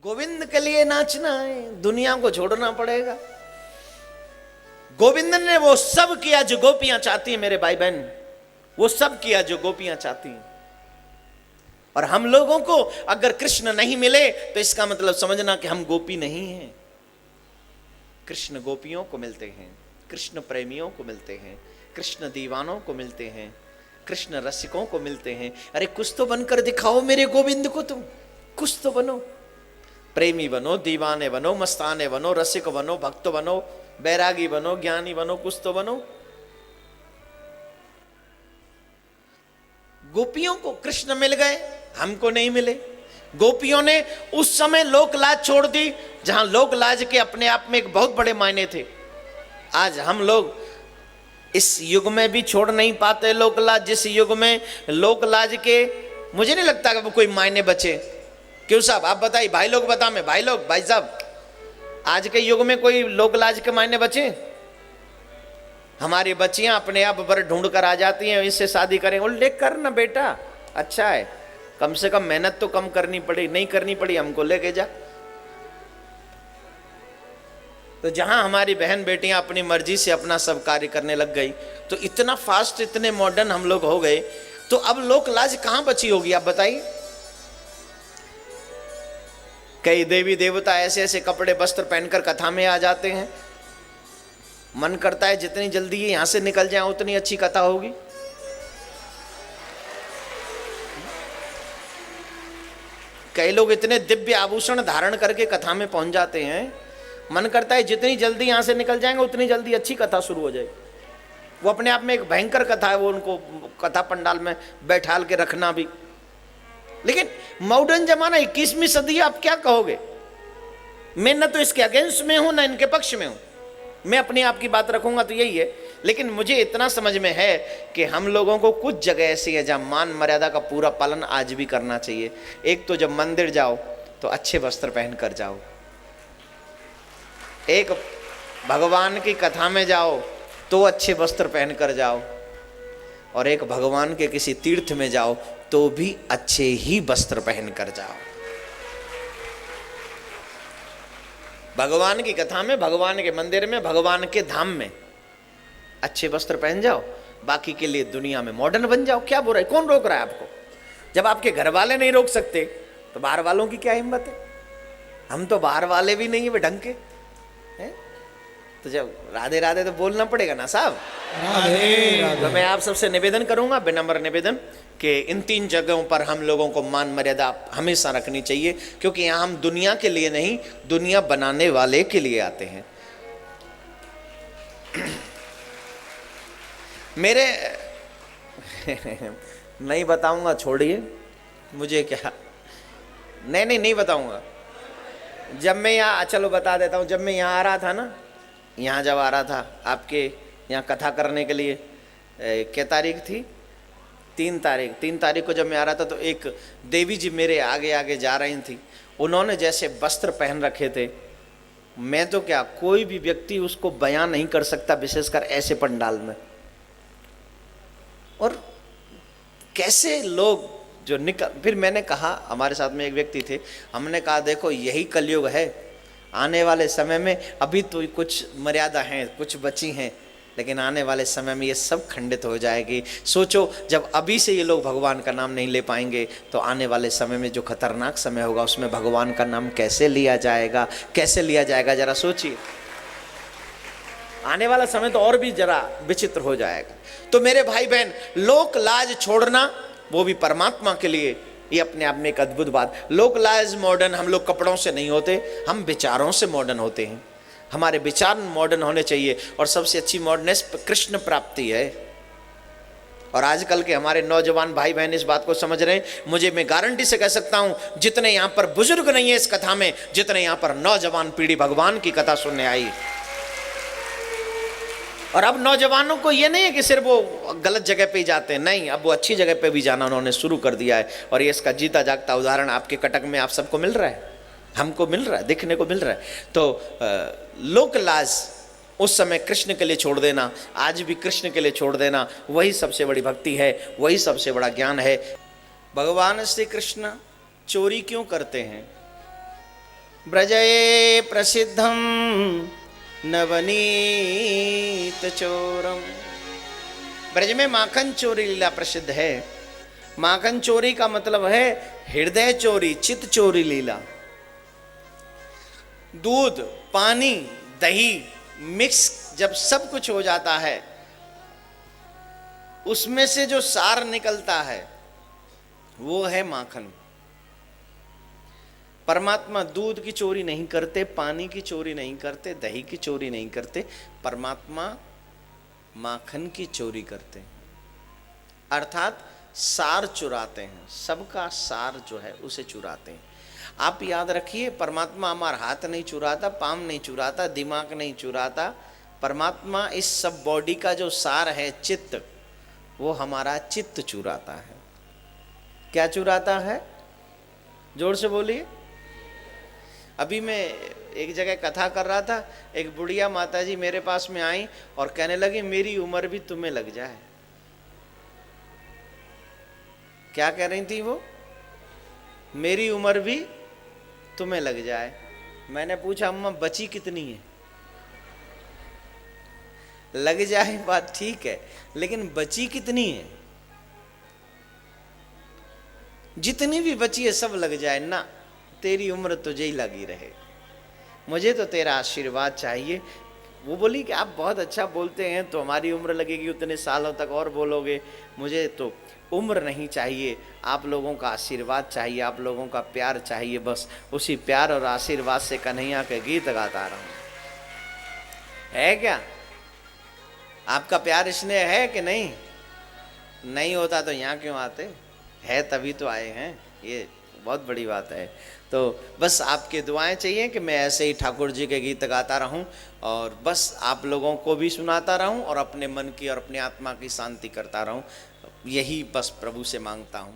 गोविंद के लिए नाचना है, दुनिया को छोड़ना पड़ेगा। गोविंद ने वो सब किया जो गोपियां चाहती हैं मेरे भाई बहन, वो सब किया जो गोपियां चाहती हैं। और हम लोगों को अगर कृष्ण नहीं मिले तो इसका मतलब समझना कि हम गोपी नहीं हैं। कृष्ण गोपियों को मिलते हैं, कृष्ण प्रेमियों को मिलते हैं, कृष्ण दीवानों को मिलते हैं, कृष्ण रसिकों को मिलते हैं। अरे कुछ तो बनकर दिखाओ मेरे गोविंद को, तुम कुछ तो बनो, प्रेमी बनो, दीवाने बनो, मस्ताने बनो, रसिक बनो, भक्त बनो, बैरागी बनो, ज्ञानी बनो, कुछ तो बनो। गोपियों को कृष्ण मिल गए, हमको नहीं मिले। गोपियों ने उस समय लोक लाज छोड़ दी, जहां लोक लाज के अपने आप में एक बहुत बड़े मायने थे। आज हम लोग इस युग में भी छोड़ नहीं पाते लोक लाज, जिस युग में लोक लाज के मुझे नहीं लगता कि कोई मायने बचे। क्यों साहब आप बताइए, भाई लोग बता, मैं भाई लोग, भाई साहब आज के युग में कोई लोक लाज के मायने बचे? हमारी बच्चियां अपने आप बर ढूंढ कर आ जाती हैं, इससे शादी करें। बोले कर ना बेटा, अच्छा है, कम से कम मेहनत तो कम करनी पड़ी, नहीं करनी पड़ी, हमको लेके जा। तो जहां हमारी बहन बेटियां अपनी मर्जी से अपना सब कार्य करने लग गई, तो इतना फास्ट, इतने मॉडर्न हम लोग हो गए, तो अब लोक लाज कहां बची होगी आप बताइए। कई देवी देवता ऐसे ऐसे कपड़े वस्त्र पहनकर कथा में आ जाते हैं, मन करता है जितनी जल्दी ये यहां से निकल जाए उतनी अच्छी कथा होगी। कई लोग इतने दिव्य आभूषण धारण करके कथा में पहुंच जाते हैं, मन करता है जितनी जल्दी यहां से निकल जाएंगे उतनी जल्दी अच्छी कथा शुरू हो जाएगी। वो अपने आप में एक भयंकर कथा है, वो उनको कथा पंडाल में बैठाल के रखना भी। लेकिन मॉडर्न जमाना 21वीं सदी, आप क्या कहोगे? मैं न तो इसके अगेंस्ट में हूं, न इनके पक्ष में हूं, मैं अपने आप की बात रखूंगा तो यही है। लेकिन मुझे इतना समझ में है कि हम लोगों को कुछ जगह ऐसी है जहां मान मर्यादा का पूरा पालन आज भी करना चाहिए। एक तो जब मंदिर जाओ तो अच्छे वस्त्र पहन कर जाओ, एक भगवान की कथा में जाओ तो अच्छे वस्त्र पहन कर जाओ, और एक भगवान के किसी तीर्थ में जाओ तो भी अच्छे ही वस्त्र पहन कर जाओ। भगवान की कथा में, भगवान के मंदिर में, भगवान के धाम में अच्छे वस्त्र पहन जाओ, बाकी के लिए दुनिया में मॉडर्न बन जाओ। क्या बुराई, कौन रोक रहा है आपको? जब आपके घर वाले नहीं रोक सकते तो बाहर वालों की क्या हिम्मत है? हम तो बाहर वाले भी नहीं है वे ढंग के हैं, तो जब राधे राधे तो बोलना पड़ेगा ना साहब। तो मैं आप सबसे निवेदन करूंगा, विनम्र निवेदन, कि इन 3 जगहों पर हम लोगों को मान मर्यादा हमेशा रखनी चाहिए, क्योंकि यहाँ हम दुनिया के लिए नहीं, दुनिया बनाने वाले के लिए आते हैं। मेरे नहीं बताऊंगा, छोड़िए, मुझे क्या, नहीं बताऊंगा। जब मैं यहाँ, चलो बता देता हूँ, जब मैं यहाँ आ रहा था ना, यहाँ जब आ रहा था आपके यहाँ कथा करने के लिए, क्या तारीख थी? 3 तारीख को जब मैं आ रहा था तो एक देवी जी मेरे आगे आगे जा रही थी। उन्होंने जैसे वस्त्र पहन रखे थे, मैं तो क्या, कोई भी व्यक्ति उसको बयान नहीं कर सकता, विशेषकर ऐसे पंडाल में। और कैसे लोग जो निकल, फिर मैंने कहा, हमारे साथ में एक व्यक्ति थे, हमने कहा देखो यही कलयुग है, आने वाले समय में, अभी तो कुछ मर्यादा हैं, कुछ बची हैं, लेकिन आने वाले समय में ये सब खंडित हो जाएगी। सोचो जब अभी से ये लोग भगवान का नाम नहीं ले पाएंगे तो आने वाले समय में जो खतरनाक समय होगा उसमें भगवान का नाम कैसे लिया जाएगा, कैसे लिया जाएगा, जरा सोचिए। आने वाला समय तो और भी जरा विचित्र हो जाएगा। तो मेरे भाई बहन, लोक लाज छोड़ना, वो भी परमात्मा के लिए, ये अपने आप में एक अद्भुत बात। लोक लाज मॉडर्न, हम लोग कपड़ों से नहीं होते, हम विचारों से मॉडर्न होते हैं। हमारे विचार मॉडर्न होने चाहिए, और सबसे अच्छी मॉडर्नेस कृष्ण प्राप्ति है। और आजकल के हमारे नौजवान भाई बहन इस बात को समझ रहे हैं। मुझे, मैं गारंटी से कह सकता हूं, जितने यहां पर बुजुर्ग नहीं है इस कथा में, जितने यहां पर नौजवान पीढ़ी भगवान की कथा सुनने आई। और अब नौजवानों को ये नहीं है कि सिर्फ वो गलत जगह पे ही जाते हैं, नहीं, अब वो अच्छी जगह पे भी जाना उन्होंने शुरू कर दिया है। और ये इसका जीता जागता उदाहरण आपके कटक में आप सबको मिल रहा है, हमको मिल रहा है, देखने को मिल रहा है। तो लोक लाज उस समय कृष्ण के लिए छोड़ देना, आज भी कृष्ण के लिए छोड़ देना, वही सबसे बड़ी भक्ति है, वही सबसे बड़ा ज्ञान है। भगवान श्री कृष्ण चोरी क्यों करते हैं? ब्रजये प्रसिद्धम नवनीत चोरम। ब्रज में माखन चोरी लीला प्रसिद्ध है। माखन चोरी का मतलब है हृदय चोरी, चित्त चोरी लीला। दूध, पानी, दही मिक्स जब सब कुछ हो जाता है, उसमें से जो सार निकलता है वो है माखन। परमात्मा दूध की चोरी नहीं करते, पानी की चोरी नहीं करते, दही की चोरी नहीं करते। परमात्मा माखन की चोरी करते हैं, अर्थात सार चुराते हैं। सबका सार जो है उसे चुराते हैं। आप याद रखिए, परमात्मा हमारा हाथ नहीं चुराता, पाँव नहीं चुराता, दिमाग नहीं चुराता। परमात्मा इस सब बॉडी का जो सार है चित्त, वो हमारा चित्त चुराता है। क्या चुराता है? जोर से बोलिए। अभी मैं एक जगह कथा कर रहा था, एक बुढ़िया माताजी मेरे पास में आई और कहने लगी मेरी उम्र भी तुम्हें लग जाए। क्या कह रही थी वो? मेरी उम्र भी तुम्हें लग जाए। मैंने पूछा अम्मा बची कितनी है? लग जाए बात ठीक है, लेकिन बची कितनी है? जितनी भी बची है सब लग जाए ना, तेरी उम्र तुझे ही लगी रहे, मुझे तो तेरा आशीर्वाद चाहिए। वो बोली कि आप बहुत अच्छा बोलते हैं, तो हमारी उम्र लगेगी, उतने सालों तक और बोलोगे। मुझे तो उम्र नहीं चाहिए, आप लोगों का आशीर्वाद चाहिए, आप लोगों का प्यार चाहिए। बस उसी प्यार और आशीर्वाद से कन्हैया के गीत गाता रहा हूँ। है क्या आपका प्यार स्नेह है कि नहीं? नहीं होता तो यहाँ क्यों आते? है तभी तो आए हैं, ये बहुत बड़ी बात है। तो बस आपकी दुआएं चाहिए कि मैं ऐसे ही ठाकुर जी के गीत गाता रहूं और बस आप लोगों को भी सुनाता रहूं और अपने मन की और अपनी आत्मा की शांति करता रहूं। यही बस प्रभु से मांगता हूं।